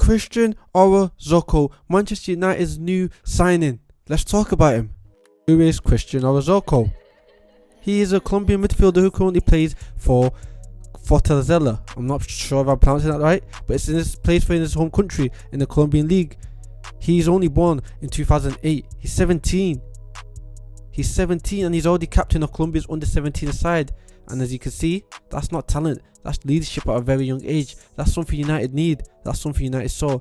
Cristian Orozco, Manchester United's new signing. Let's talk about him. Who is Cristian Orozco? He is a Colombian midfielder who currently plays for Fortaleza. I'm not sure if I'm pronouncing that right, but plays for his home country in the Colombian league. He's only born in 2008. He's 17. He's 17 and he's already captain of Colombia's under-17 side. And as you can see, that's not talent. That's leadership at a very young age. That's something United need. That's something United saw.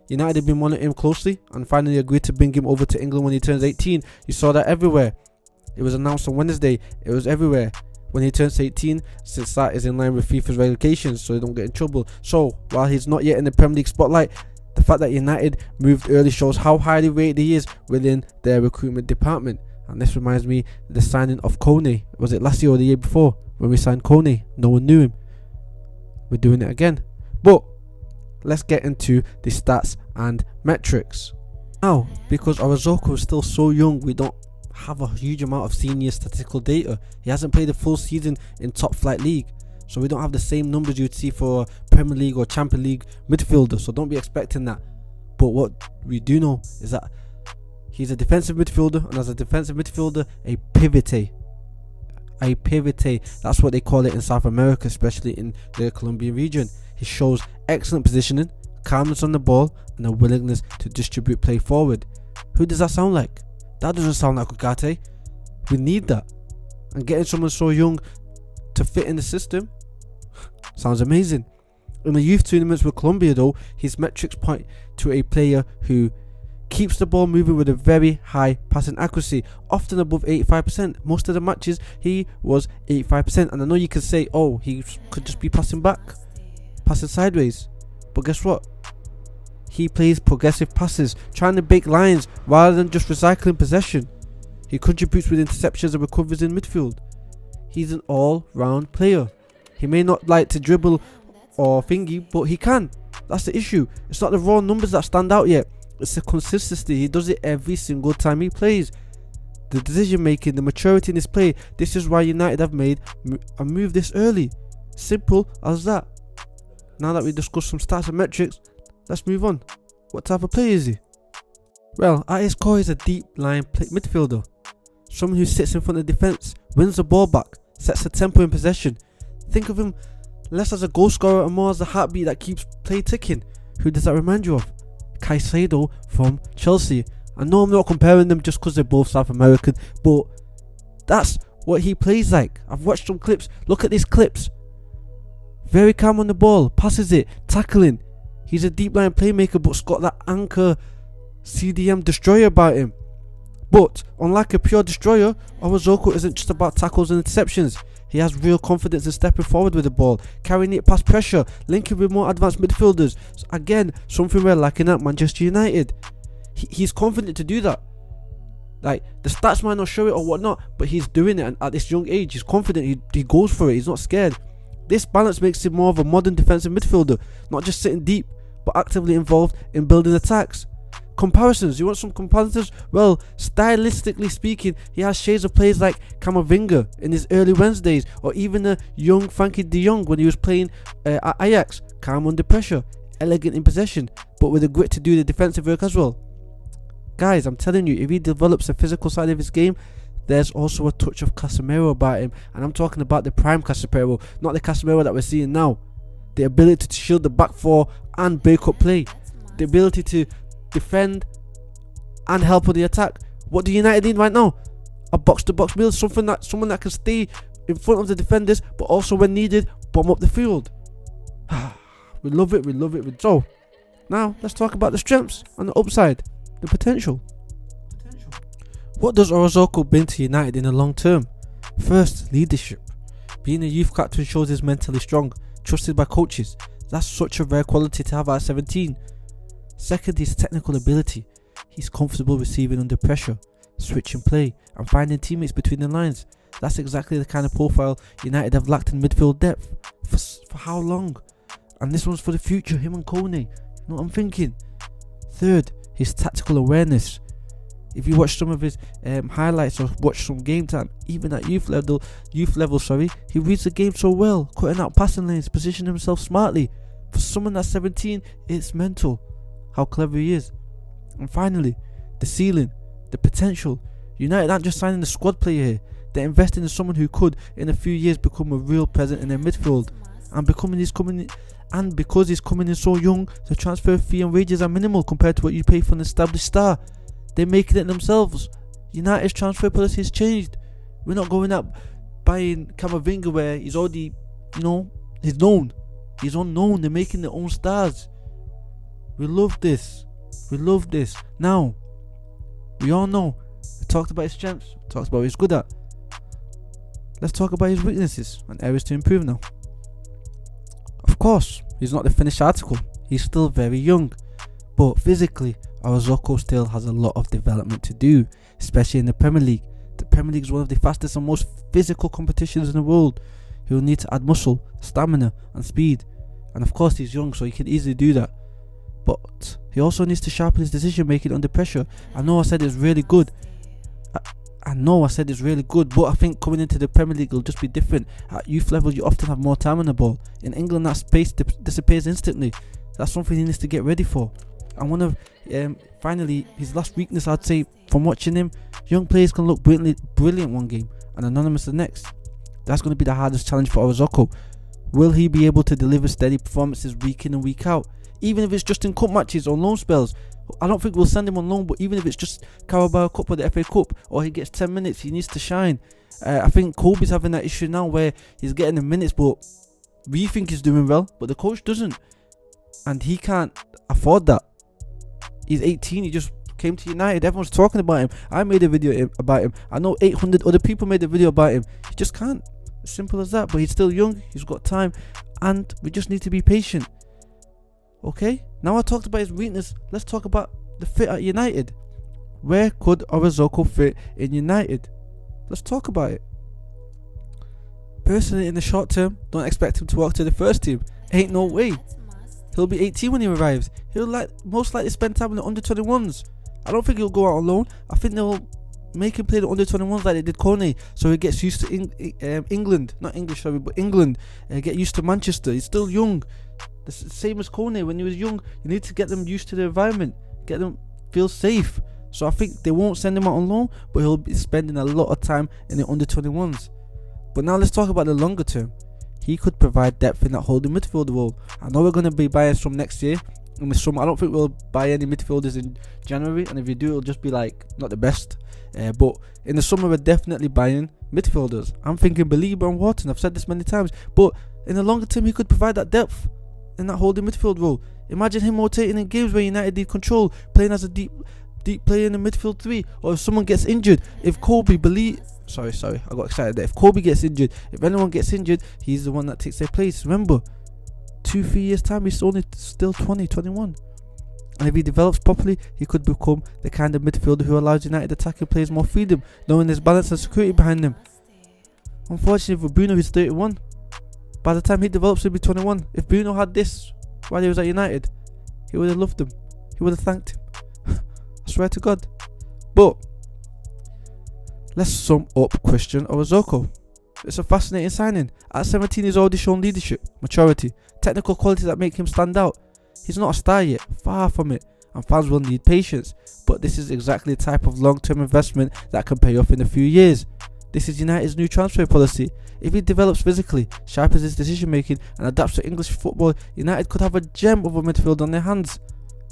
United have been monitoring him closely and finally agreed to bring him over to England when he turns 18. You saw that everywhere. It was announced on Wednesday. It was everywhere. When he turns 18, since that is in line with FIFA's regulations, so they don't get in trouble. So, while he's not yet in the Premier League spotlight, the fact that United moved early shows how highly rated he is within their recruitment department. And this reminds me of the signing of Kone. Was it last year or the year before? When we signed Kone, no one knew him. We're doing it again. But let's get into the stats and metrics. Now, because Orozco is still so young, we don't have a huge amount of senior statistical data. He hasn't played a full season in top flight league, so we don't have the same numbers you'd see for a Premier League or Champions League midfielder, so don't be expecting that. But what we do know is that he's a defensive midfielder, and as a defensive midfielder, a pivot. That's what they call it in South America, especially in the Colombian region. He shows excellent positioning, calmness on the ball, and a willingness to distribute play forward. Who does that sound like? That doesn't sound like Ugarte. We need that. And getting someone so young to fit in the system sounds amazing. In the youth tournaments with Colombia though, his metrics point to a player who keeps the ball moving with a very high passing accuracy, often above 85%. Most of the matches he was 85%, and I know you could say, oh, he could just be passing back, passing sideways, but guess what? He plays progressive passes, trying to break lines rather than just recycling possession. He contributes with interceptions and recoveries in midfield. He's an all-round player. He may not like to dribble or thingy, but he can. That's the issue. It's not the raw numbers that stand out yet. It's the consistency. He does it every single time he plays. The decision making, the maturity in his play. This is why United have made a move this early. Simple as that. Now that we discussed some stats and metrics, let's move on. What type of player is he? Well, at his core, he's a deep line midfielder. Someone who sits in front of the defence, wins the ball back, sets the tempo in possession. Think of him less as a goal scorer and more as a heartbeat that keeps play ticking. Who does that remind you of? Caicedo from Chelsea. I know I'm not comparing them just because they're both South American, but that's what he plays like. I've watched some clips. Look at these clips. Very calm on the ball, passes it, tackling. He's a deep line playmaker, but's got that anchor CDM destroyer about him. But unlike a pure destroyer, Orozco isn't just about tackles and interceptions. He has real confidence in stepping forward with the ball, carrying it past pressure, linking with more advanced midfielders. So again, something we're lacking at Manchester United. He's confident to do that. Like, the stats might not show it or whatnot, but he's doing it, and at this young age, he's confident, he goes for it, he's not scared. This balance makes him more of a modern defensive midfielder, not just sitting deep, but actively involved in building attacks. Comparisons, you want some comparisons? Well, stylistically speaking, he has shades of players like Camavinga in his early Wednesdays, or even a young Frankie de Jong when he was playing at Ajax. Calm under pressure, elegant in possession, but with a grit to do the defensive work as well. Guys, I'm telling you, if he develops a physical side of his game, there's also a touch of Casemiro about him, and I'm talking about the prime Casemiro, not the Casemiro that we're seeing now. The ability to shield the back four and break up play, the ability to defend and help with the attack. What do United need right now? A box-to-box build, someone that can stay in front of the defenders, but also when needed, bomb up the field. We love it. So now let's talk about the strengths and the upside, the potential. What does Orozco bring to United in the long term? First, leadership. Being a youth captain shows he's mentally strong, trusted by coaches. That's such a rare quality to have at 17. Second, his technical ability. He's comfortable receiving under pressure, switching play, and finding teammates between the lines. That's exactly the kind of profile United have lacked in midfield depth. For how long? And this one's for the future, him and Kone. You know what I'm thinking? Third, his tactical awareness. If you watch some of his highlights or watch some game time, even at youth level, he reads the game so well, cutting out passing lanes, positioning himself smartly. For someone that's 17, it's mental how clever he is. And finally, the ceiling, the potential. United aren't just signing a squad player here. They're investing in someone who could, in a few years, become a real presence in their midfield. And because he's coming in so young, the transfer fee and wages are minimal compared to what you pay for an established star. They're making it themselves. United's transfer policy has changed. We're not going up buying Camavinga where he's already, he's known. He's unknown. They're making their own stars. We love this. We love this. Now, we all know. We talked about his strengths. We talked about what he's good at. Let's talk about his weaknesses and areas to improve now. Of course, he's not the finished article. He's still very young. But physically, Orozco still has a lot of development to do, especially in the Premier League. The Premier League is one of the fastest and most physical competitions in the world. He will need to add muscle, stamina and speed. And of course he's young, so he can easily do that. But he also needs to sharpen his decision making under pressure. I know I said it's really good. But I think coming into the Premier League will just be different. At youth level, you often have more time on the ball. In England, that space disappears instantly. That's something he needs to get ready for. And finally, his last weakness, I'd say, from watching him, young players can look brilliant one game and anonymous the next. That's going to be the hardest challenge for Orozco. Will he be able to deliver steady performances week in and week out? Even if it's just in cup matches or loan spells. I don't think we'll send him on loan, but even if it's just Carabao Cup or the FA Cup, or he gets 10 minutes, he needs to shine. I think Kobe's having that issue now where he's getting the minutes, but we think he's doing well, but the coach doesn't. And he can't afford that. He's 18, he just came to United, everyone's talking about him. I made a video about him. I know 800 other people made a video about him. He just can't. As simple as that. But he's still young, he's got time, and we just need to be patient. Okay, now I talked about his weakness. Let's talk about the fit at United. Where could Orozco fit in United? Let's talk about it. Personally, in the short term, don't expect him to walk to the first team. Ain't no way. He'll be 18 when he arrives. He'll most likely spend time in the under-21s. I don't think he'll go out on loan. I think they'll make him play the under-21s like they did Kone, so he gets used to England. Not English, sorry, but England. Get used to Manchester. He's still young. The same as Kone when he was young. You need to get them used to the environment, get them feel safe. So I think they won't send him out on loan, but he'll be spending a lot of time in the under-21s. But now let's talk about the longer term. He could provide depth in that holding midfield role. I know we're going to be buying some next year. In the summer, I don't think we'll buy any midfielders in January, and if we do, it'll just be not the best. But in the summer, we're definitely buying midfielders. I'm thinking Belieber and Wharton. I've said this many times, but in the longer term, he could provide that depth in that holding midfield role. Imagine him rotating in games where United need control, playing as a deep player in the midfield three, or if someone gets injured, if Kobe sorry, I got excited there. If Kobe gets injured, if anyone gets injured, he's the one that takes their place. Remember, 2-3 years time, he's only still 20, 21. And if he develops properly, he could become the kind of midfielder who allows United attacking players more freedom, knowing there's balance and security behind them. Unfortunately for Bruno, he's 31. By the time he develops, he'll be 21. If Bruno had this while he was at United, he would have loved him. He would have thanked him. I swear to God. But let's sum up Cristian Orozco. It's a fascinating signing. At 17, he's already shown leadership, maturity, technical qualities that make him stand out. He's not a star yet, far from it, and fans will need patience. But this is exactly the type of long-term investment that can pay off in a few years. This is United's new transfer policy. If he develops physically, sharpens his decision making, and adapts to English football, United could have a gem of a midfield on their hands.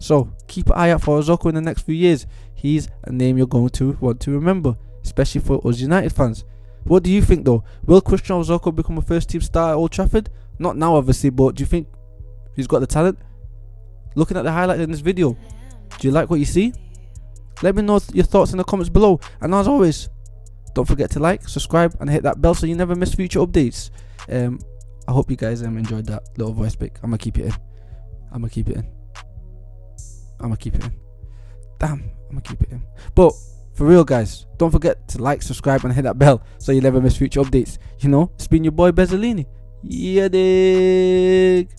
So keep an eye out for Orozco in the next few years. He's a name you're going to want to remember, especially for us United fans. What do you think though? Will Cristian Orozco become a first team star at Old Trafford? Not now obviously, but do you think he's got the talent? Looking at the highlights in this video, do you like what you see? Let me know your thoughts in the comments below, and as always, don't forget to like, subscribe and hit that bell so you never miss future updates. I hope you guys enjoyed that little voice break. I'm gonna keep it in. Damn, I'm gonna keep it in. But for real guys, don't forget to like, subscribe and hit that bell so you never miss future updates. It's been your boy Bezzolini. Yeah, dig.